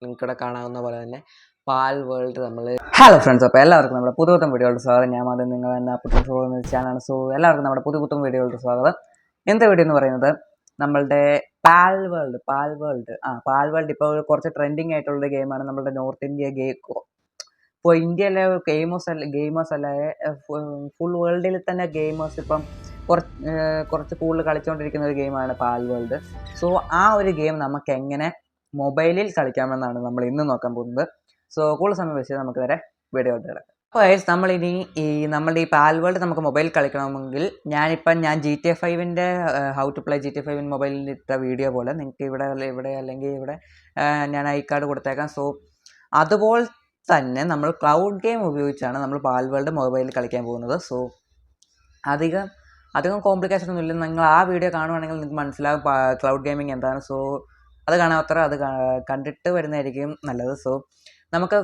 നിങ്ങൾക്കിവിടെ കാണാവുന്ന പോലെ തന്നെ പാൽ വേൾഡ് നമ്മൾ ഹലോ ഫ്രണ്ട്സ്, അപ്പോൾ എല്ലാവർക്കും നമ്മുടെ പുതുപുത്തൻ വീഡിയോയുടെ സ്വാഗതം. ഞാൻ അത് നിങ്ങൾ തന്നെ പുത്തൻ ഷോ എന്ന ചാനലാണ്. സോ എല്ലാവർക്കും നമ്മുടെ പുതുപുത്തൻ വീഡിയോയുടെ സ്വാഗതം. ഇന്നത്തെ വീഡിയോ എന്ന് പറയുന്നത് നമ്മളുടെ പാൽ വേൾഡ് ഇപ്പോൾ കുറച്ച് ട്രെൻഡിങ് ആയിട്ടുള്ളൊരു ഗെയിമാണ്. നമ്മുടെ നോർത്ത് ഇന്ത്യ ഇപ്പോൾ ഇന്ത്യയിലെ ഗെയിമേഴ്സ് അല്ല ഫുൾ വേൾഡിൽ തന്നെ ഗെയിമേഴ്സ് ഇപ്പം കുറച്ച് കൂടുതൽ കളിച്ചുകൊണ്ടിരിക്കുന്ന ഒരു ഗെയിമാണ് പാൽ വേൾഡ്. സോ ആ ഒരു ഗെയിം നമുക്ക് എങ്ങനെ മൊബൈലിൽ കളിക്കാമെന്നാണ് നമ്മൾ ഇന്ന് നോക്കാൻ പോകുന്നത്. സോ കൂടുതൽ സമയം വെച്ച് നമുക്ക് വരെ വീഡിയോ കിടക്കാം. അപ്പോൾ നമ്മളിനി നമ്മുടെ ഈ പാൽ വേൾഡ് നമുക്ക് മൊബൈലിൽ കളിക്കണമെങ്കിൽ ഞാൻ GTA 5 how to play GTA 5 മൊബൈലിൽ ഇട്ട വീഡിയോ പോലെ നിങ്ങൾക്ക് ഇവിടെ അല്ലെങ്കിൽ ഇവിടെ ഞാൻ ഐ കാർഡ് കൊടുത്തേക്കാം. സോ അതുപോലെ തന്നെ നമ്മൾ ക്ലൗഡ് ഗെയിം ഉപയോഗിച്ചാണ് നമ്മൾ പാൽ വേൾഡ് മൊബൈലിൽ കളിക്കാൻ പോകുന്നത്. സോ അധികം കോംപ്ലിക്കേഷൻ ഒന്നുമില്ല. നിങ്ങൾ ആ വീഡിയോ കാണുവാണെങ്കിൽ നിങ്ങൾക്ക് മനസ്സിലാവും ക്ലൗഡ് ഗെയിമിംഗ് എന്താണ്. സോ അത് കാണാത്തവർ അത് കണ്ടിട്ട് വരുന്നതായിരിക്കും നല്ലത്. സോ നമുക്ക്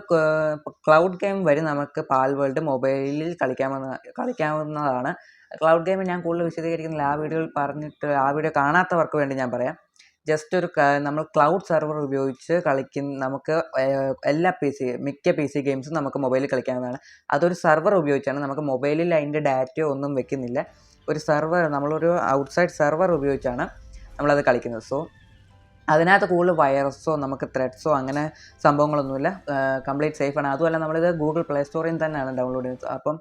ക്ലൗഡ് ഗെയിം വഴി നമുക്ക് പാൽ വേൾഡ് മൊബൈലിൽ കളിക്കാവുന്നതാണ്. ക്ലൗഡ് ഗെയിം ഞാൻ കൂടുതൽ വിശദീകരിക്കുന്നില്ല. ആ വീഡിയോ കാണാത്തവർക്ക് വേണ്ടി ഞാൻ പറയാം. ജസ്റ്റ് നമ്മൾ ക്ലൗഡ് സെർവർ ഉപയോഗിച്ച് നമുക്ക് മിക്ക പി സി ഗെയിംസും നമുക്ക് മൊബൈലിൽ കളിക്കാവുന്നതാണ്. അതൊരു സെർവർ ഉപയോഗിച്ചാണ്. നമുക്ക് മൊബൈലിൽ അതിൻ്റെ ഡാറ്റയോ ഒന്നും വെക്കുന്നില്ല. നമ്മളൊരു ഔട്ട്സൈഡ് സെർവർ ഉപയോഗിച്ചാണ് നമ്മളത് കളിക്കുന്നത്. സോ അതിനകത്ത് കൂടുതൽ വൈറസോ നമുക്ക് ത്രെഡ്സോ അങ്ങനെ സംഭവങ്ങളൊന്നുമില്ല. കംപ്ലീറ്റ് സേഫാണ്. അതുമല്ല നമ്മളിത് ഗൂഗിൾ പ്ലേ സ്റ്റോറിൽ തന്നെയാണ് ഡൗൺലോഡ് ചെയ്യുന്നത്. അപ്പം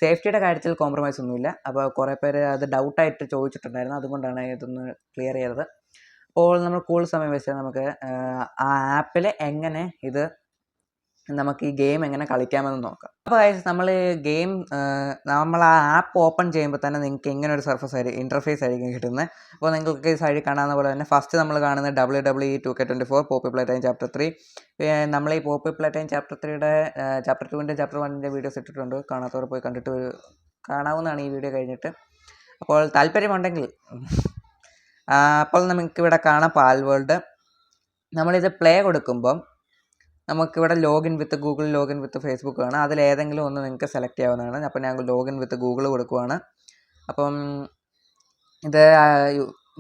സേഫ്റ്റിയുടെ കാര്യത്തിൽ കോംപ്രമൈസ് ഒന്നുമില്ല. അപ്പോൾ കുറേ പേര് അത് ഡൗട്ടായിട്ട് ചോദിച്ചിട്ടുണ്ടായിരുന്നു. അതുകൊണ്ടാണ് ഇതൊന്ന് ക്ലിയർ ചെയ്തത്. അപ്പോൾ നമ്മൾ കൂടുതൽ സമയം വെച്ചാൽ നമുക്ക് ആ ആപ്പിൽ എങ്ങനെ നമുക്ക് ഈ ഗെയിം എങ്ങനെ കളിക്കാമെന്ന് നോക്കാം. അപ്പോൾ നമ്മൾ ആ ആപ്പ് ഓപ്പൺ ചെയ്യുമ്പോൾ തന്നെ നിങ്ങൾക്ക് ഇങ്ങനെ ഒരു ഇൻ്റർഫേസ് ആയിരിക്കും കിട്ടുന്നത്. അപ്പോൾ നിങ്ങൾക്ക് ഈ സൈഡിൽ കാണാവുന്ന പോലെ തന്നെ ഫസ്റ്റ് നമ്മൾ കാണുന്നത് WWE 2K24 Poppy play time chapter 3. നമ്മൾ ഈ പോപ്പി പ്ലേ ടൈം ചാപ്റ്റർ 3യുടെ ചാപ്റ്റർ 2ൻ്റെ ചാപ്റ്റർ 1ൻ്റെ വീഡിയോസ് ഇട്ടിട്ടുണ്ട്. കാണാത്തവർ പോയി കണ്ടിട്ട് കാണാവുന്നതാണ് ഈ വീഡിയോ കഴിഞ്ഞിട്ട്. അപ്പോൾ താല്പര്യമുണ്ടെങ്കിൽ അപ്പോൾ നമുക്കിവിടെ കാണാം പാൽ വേൾഡ്. നമ്മളിത് പ്ലേ കൊടുക്കുമ്പം നമുക്കിവിടെ login with Google, login with Facebook ആണ്. അതിലേതെങ്കിലും ഒന്ന് നിങ്ങൾക്ക് സെലക്ട് ചെയ്യാവുന്നതാണ്. അപ്പോൾ ഞാൻ ലോഗിൻ വിത്ത് ഗൂഗിൾ കൊടുക്കുവാണ്. അപ്പം ഇത്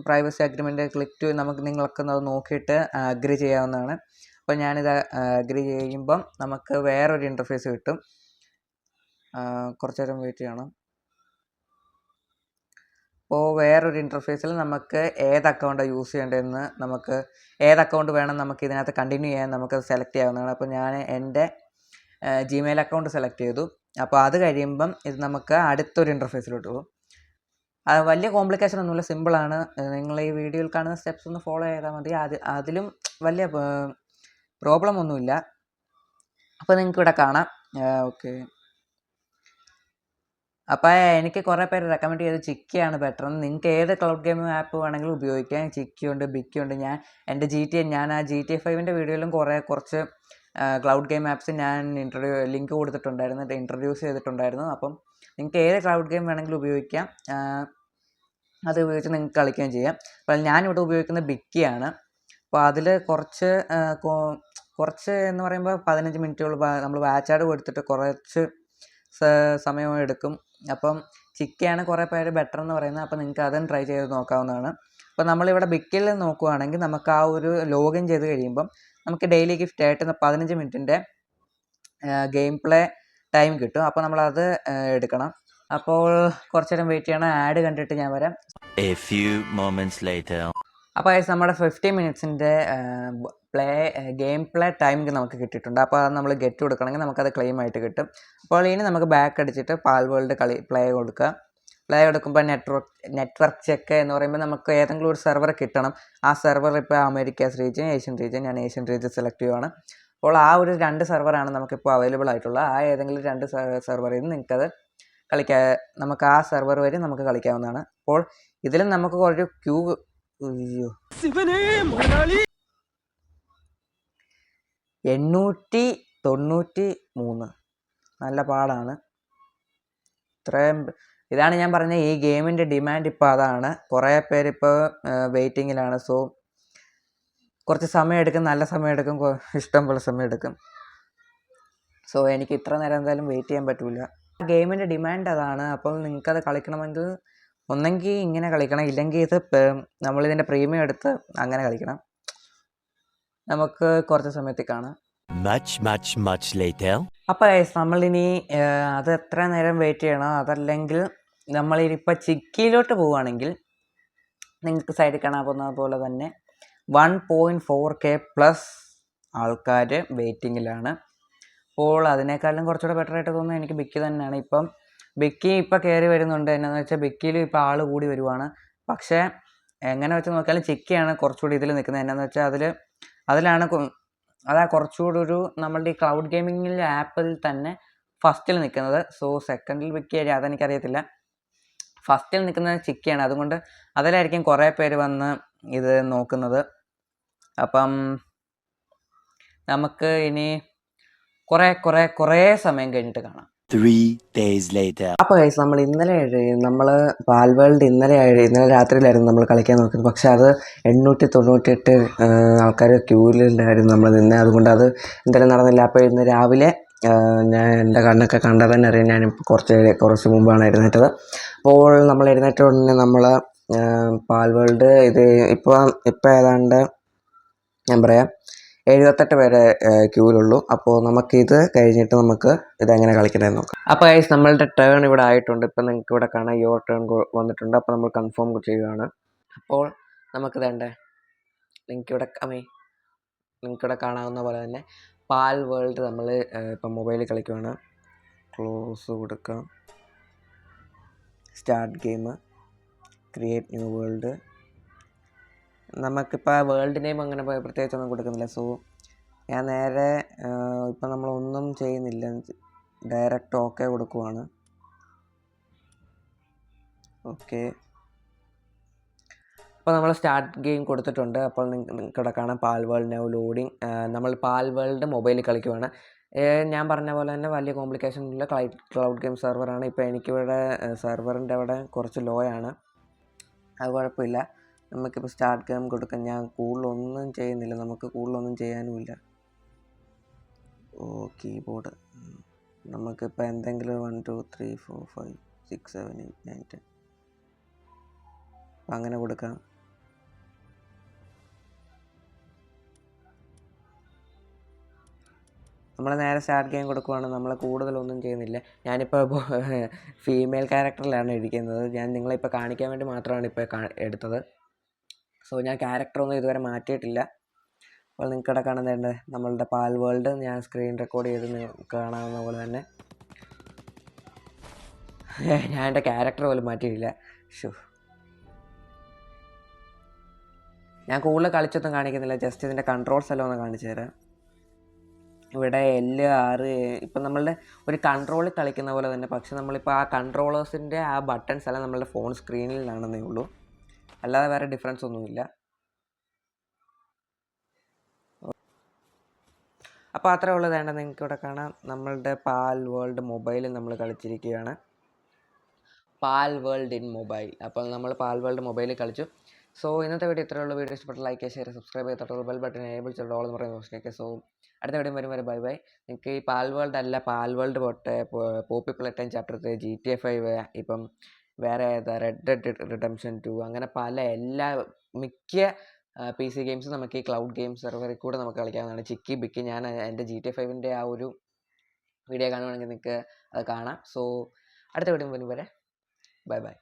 പ്രൈവസി അഗ്രിമെൻറ്റ് നിങ്ങൾക്ക് അത് നോക്കിയിട്ട് അഗ്രി ചെയ്യാവുന്നതാണ്. അപ്പോൾ ഞാനിത് അഗ്രി ചെയ്യുമ്പം നമുക്ക് വേറൊരു ഇൻ്റർഫേസ് കിട്ടും. കുറച്ച് നേരം വെയിറ്റ് ചെയ്യണം. അപ്പോൾ വേറൊരു ഇൻ്റർഫേസിൽ നമുക്ക് ഏത് അക്കൗണ്ടാണ് യൂസ് ചെയ്യേണ്ടതെന്ന് ഏത് അക്കൗണ്ട് വേണം നമുക്ക് ഇതിനകത്ത് കണ്ടിന്യൂ ചെയ്യാൻ നമുക്ക് സെലക്ട് ചെയ്യാവുന്നതാണ്. അപ്പോൾ ഞാൻ എൻ്റെ ജിമെയിൽ അക്കൗണ്ട് സെലക്ട് ചെയ്തു. അപ്പോൾ അത് കഴിയുമ്പം ഇത് നമുക്ക് അടുത്തൊരു ഇൻ്റർഫേസിലോട്ട് പോകും. വലിയ കോംപ്ലിക്കേഷൻ ഒന്നുമില്ല, സിമ്പിളാണ്. നിങ്ങൾ ഈ വീഡിയോയിൽ കാണുന്ന സ്റ്റെപ്സ് ഒന്ന് ഫോളോ ചെയ്താൽ മതി. അതിലും വലിയ പ്രോബ്ലം ഒന്നുമില്ല. അപ്പോൾ നിങ്ങൾക്ക് ഇവിടെ കാണാം. ഓക്കെ, അപ്പോൾ എനിക്ക് കുറേ പേര് റെക്കമെൻഡ് ചെയ്ത് ചിക്കിയാണ് ബെറ്റർ. നിങ്ങൾക്ക് ഏത് ക്ലൗഡ് ഗെയിമിംഗ് ആപ്പ് വേണമെങ്കിലും ഉപയോഗിക്കാം. ചിക്കിയുണ്ട്, ബിക്കിയുണ്ട്. ഞാൻ ആ GTA 5 വീഡിയോയിലും കുറച്ച് ക്ലൗഡ് ഗെയിം ആപ്സ് ഞാൻ ലിങ്ക് കൊടുത്തിട്ടുണ്ടായിരുന്നു, ഇൻട്രൊഡ്യൂസ് ചെയ്തിട്ടുണ്ടായിരുന്നു. അപ്പം നിങ്ങൾക്ക് ഏത് ക്ലൗഡ് ഗെയിം വേണമെങ്കിലും ഉപയോഗിക്കാം. അത് ഉപയോഗിച്ച് നിങ്ങൾക്ക് കളിക്കുകയും ചെയ്യാം. അപ്പോൾ ഞാനിവിടെ ഉപയോഗിക്കുന്നത് ബിക്കിയാണ്. അപ്പോൾ അതിൽ കുറച്ച് എന്ന് പറയുമ്പോൾ 15 മിനിറ്റുകൾ നമ്മൾ വാച്ച് കൊടുത്തിട്ട് കുറച്ച് സമയം എടുക്കും. അപ്പം ചിക്കയാണ് കുറേ പേര് ബെറ്റർ എന്ന് പറയുന്നത്. അപ്പോൾ നിങ്ങൾക്ക് അതും ട്രൈ ചെയ്ത് നോക്കാവുന്നതാണ്. അപ്പോൾ നമ്മളിവിടെ ബിക്കിൽ നോക്കുകയാണെങ്കിൽ നമുക്ക് ആ ഒരു ലോഗിൻ ചെയ്ത് കഴിയുമ്പം നമുക്ക് ഡെയിലി ഗിഫ്റ്റ് ആയിട്ട് 15 മിനിറ്റിൻ്റെ ഗെയിം പ്ലേ ടൈം കിട്ടും. അപ്പോൾ നമ്മളത് എടുക്കണം. അപ്പോൾ കുറച്ച് നേരം വെയിറ്റ് ചെയ്യണം. ആഡ് കണ്ടിട്ട് ഞാൻ വരാം. അപ്പോൾ നമ്മുടെ 15 മിനിറ്റ്സിൻ്റെ ഗെയിം പ്ലേ ടൈം നമുക്ക് കിട്ടിയിട്ടുണ്ട്. അപ്പോൾ അത് നമ്മൾ ഗെറ്റ് കൊടുക്കണമെങ്കിൽ നമുക്കത് ക്ലെയിം ആയിട്ട് കിട്ടും. അപ്പോൾ ഇനി നമുക്ക് ബാക്ക് അടിച്ചിട്ട് പാൽ വേൾഡ് പ്ലേ കൊടുക്കുമ്പോൾ നെറ്റ്വർക്ക് ചെക്ക് എന്ന് പറയുമ്പോൾ നമുക്ക് ഏതെങ്കിലും ഒരു സെർവർ കിട്ടണം. ആ സെർവർ ഇപ്പോൾ അമേരിക്കാസ് റീജിയൻ, ഏഷ്യൻ റീജിയൻ. ഞാൻ ഏഷ്യൻ റീജിയൻ സെലക്ട് ചെയ്യുവാണ്. അപ്പോൾ ആ ഒരു 2 സെർവറാണ് നമുക്കിപ്പോൾ അവൈലബിൾ ആയിട്ടുള്ളത്. ആ ഏതെങ്കിലും 2 സെർവറിൽ നിന്ന് നിങ്ങൾക്കത് നമുക്ക് ആ സെർവർ വരെ നമുക്ക് കളിക്കാവുന്നതാണ്. അപ്പോൾ ഇതിലും നമുക്ക് ഒരു 893 നല്ല പാടാണ്. ഇതാണ് ഞാൻ പറഞ്ഞ ഈ ഗെയിമിൻ്റെ ഡിമാൻഡ്. ഇപ്പോൾ അതാണ്. കുറേ പേരിപ്പോൾ വെയിറ്റിങ്ങിലാണ്. സോ കുറച്ച് സമയം എടുക്കും, നല്ല സമയം എടുക്കും, ഇഷ്ടം പോലെ സമയം എടുക്കും. സോ എനിക്ക് ഇത്ര നേരം എന്തായാലും വെയിറ്റ് ചെയ്യാൻ പറ്റില്ല. ഗെയിമിൻ്റെ ഡിമാൻഡ് അതാണ്. അപ്പോൾ നിങ്ങൾക്കത് കളിക്കണമെങ്കിൽ ഒന്നെങ്കിൽ ഇങ്ങനെ കളിക്കണം, ഇല്ലെങ്കിൽ നമ്മളിതിൻ്റെ പ്രീമിയം എടുത്ത് അങ്ങനെ കളിക്കണം. നമുക്ക് കുറച്ച് സമയത്തിൽ കാണാം. Much later. അപ്പോൾ ഗൈസ് നമ്മളിനി അത് എത്ര നേരം വെയിറ്റ് ചെയ്യണം, അതല്ലെങ്കിൽ നമ്മളിനിപ്പോൾ ചിക്കിയിലോട്ട് പോവുകയാണെങ്കിൽ നിങ്ങൾക്ക് സൈഡിൽ കാണാൻ പോകുന്നത് പോലെ തന്നെ 1.4K പ്ലസ് ആൾക്കാർ വെയിറ്റിങ്ങിലാണ്. അപ്പോൾ അതിനേക്കാളും കുറച്ചുകൂടെ ബെറ്റർ ആയിട്ട് തോന്നുന്നത് എനിക്ക് ബിക്കി തന്നെയാണ്. ഇപ്പം ബിക്കി ഇപ്പോൾ കയറി വരുന്നുണ്ട്. എന്നാന്ന് വെച്ചാൽ ബിക്കിയിൽ ഇപ്പോൾ ആൾ കൂടി വരുവാണ്. പക്ഷേ എങ്ങനെ വെച്ച് നോക്കിയാലും ചിക്കിയാണ് കുറച്ചുകൂടി ഇതിൽ നിൽക്കുന്നത്. എന്നാന്ന് വെച്ചാൽ അതിലാണ് അതാ കുറച്ചുകൂടി ഒരു നമ്മളുടെ ഈ ക്ലൗഡ് ഗെയിമിങ്ങിലെ ആപ്പിൽ തന്നെ ഫസ്റ്റിൽ നിൽക്കുന്നത്. സോ സെക്കൻഡിൽ ബിക്കി അതെനിക്കറിയത്തില്ല. ഫസ്റ്റിൽ നിൽക്കുന്നത് ചിക്കിയാണ്. അതുകൊണ്ട് അതിലായിരിക്കും കുറേ പേര് വന്ന് ഇത് നോക്കുന്നത്. അപ്പം നമുക്ക് ഇനി കുറേ സമയം കഴിഞ്ഞിട്ട് കാണാം. 3 days later. അപ്പോൾ ഗൈസ് നമ്മൾ പാൽവേൾഡ് ഇന്നലെ രാത്രിയിലായിരുന്നു നമ്മൾ കളിക്കാൻ നോക്കുന്നത്. പക്ഷെ അത് 898 ആൾക്കാർ ക്യൂവിലുണ്ടായിരുന്നു നമ്മൾ നിന്നെ. അതുകൊണ്ട് അത് എന്തായാലും നടന്നില്ല. അപ്പോൾ ഇന്ന് രാവിലെ ഞാൻ എൻ്റെ കണ്ണൊക്കെ കണ്ടാൽ തന്നെ അറിയാം, ഞാനിപ്പോൾ കുറച്ച് മുമ്പാണ് എഴുന്നേറ്റത്. അപ്പോൾ നമ്മൾ എഴുന്നേറ്റ ഉടനെ നമ്മൾ പാൽവേൾഡ് ഇപ്പോൾ ഏതാണ്ട് ഞാൻ പറയാം 78 പേരെ ക്യൂവിലുള്ളൂ. അപ്പോൾ നമുക്കിത് കഴിഞ്ഞിട്ട് നമുക്ക് ഇതെങ്ങനെ കളിക്കണമെന്ന് നോക്കാം. അപ്പോൾ ഗൈസ് നമ്മളുടെ ടേൺ ഇവിടെ ആയിട്ടുണ്ട്. ഇപ്പം നിങ്ങൾക്ക് ഇവിടെ കാണാം യുവർ ടേൺ വന്നിട്ടുണ്ട്. അപ്പോൾ നമ്മൾ കൺഫേം ചെയ്യുകയാണ്. അപ്പോൾ നമുക്ക് വേണ്ടേ നിങ്ങൾക്കിവിടെ കാണാവുന്ന പോലെ തന്നെ പാൽ വേൾഡ് നമ്മൾ ഇപ്പം മൊബൈലിൽ കളിക്കുകയാണ്. ക്ലോസ് കൊടുക്കാം, start game, create new world. നമുക്കിപ്പോൾ വേൾഡ് നെയിം അങ്ങനെ പ്രത്യേകിച്ചൊന്നും കൊടുക്കുന്നില്ല. സോ ഞാൻ നേരെ ഇപ്പം നമ്മളൊന്നും ചെയ്യുന്നില്ല, ഡയറക്റ്റ് ഓക്കെ കൊടുക്കുവാണ്. ഓക്കെ, അപ്പോൾ നമ്മൾ സ്റ്റാർട്ട് ഗെയിം കൊടുത്തിട്ടുണ്ട്. അപ്പോൾ നിങ്ങൾക്ക് ഇവിടെ കാണാം പാൽ വേൾഡ് നൗ ലോഡിങ്. നമ്മൾ പാൽ വേൾഡ് മൊബൈലിൽ കളിക്കുവാണ്. ഞാൻ പറഞ്ഞ പോലെ തന്നെ വലിയ കോംപ്ലിക്കേഷൻ ഉള്ള ക്ലൗഡ് ഗെയിം സെർവറാണ്. ഇപ്പോൾ എനിക്കിവിടെ സെർവറിൻ്റെ അവിടെ കുറച്ച് ലോ ആണ്. അത് കുഴപ്പമില്ല. നമുക്കിപ്പോൾ സ്റ്റാർട്ട് ഗെയിം കൊടുക്കാം. ഞാൻ കൂടുതലൊന്നും ചെയ്യുന്നില്ല, നമുക്ക് കൂടുതലൊന്നും ചെയ്യാനുമില്ല. കീബോർഡ് നമുക്കിപ്പോൾ എന്തെങ്കിലും 1 2 3 4 5 6 7 8 9 10 അങ്ങനെ കൊടുക്കാം. നമ്മൾ നേരെ സ്റ്റാർട്ട് ഗെയിം കൊടുക്കുവാണ്. നമ്മൾ കൂടുതലൊന്നും ചെയ്യുന്നില്ല. ഞാനിപ്പോൾ ഫീമെയിൽ ക്യാരക്ടറിലാണ് ഇരിക്കുന്നത്. ഞാൻ നിങ്ങളിപ്പോൾ കാണിക്കാൻ വേണ്ടി മാത്രമാണ് ഇപ്പോൾ എടുത്തത്. സോ ഞാൻ ക്യാരക്ടറൊന്നും ഇതുവരെ മാറ്റിയിട്ടില്ല. അപ്പോൾ നിങ്ങൾക്കിവിടെ കാണുന്നുണ്ട് നമ്മളുടെ പാൽ വേൾഡ്. ഞാൻ സ്ക്രീൻ റെക്കോർഡ് ചെയ്ത് കാണാവുന്ന പോലെ തന്നെ ഞാൻ എൻ്റെ ക്യാരക്ടർ പോലും മാറ്റിയിട്ടില്ല. ഞാൻ കൂടുതൽ കളിച്ചൊന്നും കാണിക്കുന്നില്ല, ജസ്റ്റ് ഇതിൻ്റെ കൺട്രോൾസ് എല്ലാം ഒന്ന് കാണിച്ചു തരാം. ഇവിടെ L6 ഇപ്പം നമ്മളുടെ ഒരു കൺട്രോളിൽ കളിക്കുന്ന പോലെ തന്നെ. പക്ഷെ നമ്മളിപ്പോൾ ആ കൺട്രോളേഴ്സിൻ്റെ ആ ബട്ടൺസ് എല്ലാം നമ്മളുടെ ഫോൺ സ്ക്രീനിലാണെന്നേ ഉള്ളൂ, അല്ലാതെ വേറെ ഡിഫറൻസ് ഒന്നുമില്ല. അപ്പോൾ അത്രേ ഉള്ളത്. വേണ്ട നിങ്ങൾക്ക് ഇവിടെ കാണാം നമ്മളുടെ പാൽ വേൾഡ് മൊബൈലിൽ നമ്മൾ കളിച്ചിരിക്കുകയാണ്. പാൽ വേൾഡ് ഇൻ മൊബൈൽ. അപ്പോൾ നമ്മൾ പാൽ വേൾഡ് മൊബൈലിൽ കളിച്ചു. സോ ഇന്നത്തെ വീഡിയോ ഇത്രയുള്ള. വീഡിയോ ഇഷ്ടപ്പെട്ട ലൈക്ക് ഷെയർ സബ്സ്ക്രൈബ് ചെയ്തിട്ടുള്ള ബെൽ ബട്ടൺ എനേബിൾ ചെയ്തിട്ട് ഓൾ എന്ന് പറയുന്ന ഓപ്ഷനിലേക്ക്. സോ അടുത്ത വീഡിയോ വരെ ബൈ ബൈ. നിങ്ങൾക്ക് ഈ പാൽ വേൾഡ് അല്ല, പാൽ വേൾഡ് പോട്ടെ, Poppy play time chapter 3, GTA 5, ഇപ്പം വേറെ ഏതാ റെഡ് ഡെഡ് റിഡംഷൻ 2, അങ്ങനെ മിക്ക PC ഗെയിംസും നമുക്ക് ഈ ക്ലൗഡ് ഗെയിം സെർവറിൽ കൂടെ നമുക്ക് കളിക്കാവുന്നതാണ്. ചിക്കി ബിക്കി ഞാൻ എൻ്റെ GTA 5ൻ്റെ ആ ഒരു വീഡിയോ കാണുവാണെങ്കിൽ നിങ്ങൾക്ക് അത് കാണാം. സോ അടുത്ത വീഡിയോ വരെ ബൈ ബൈ.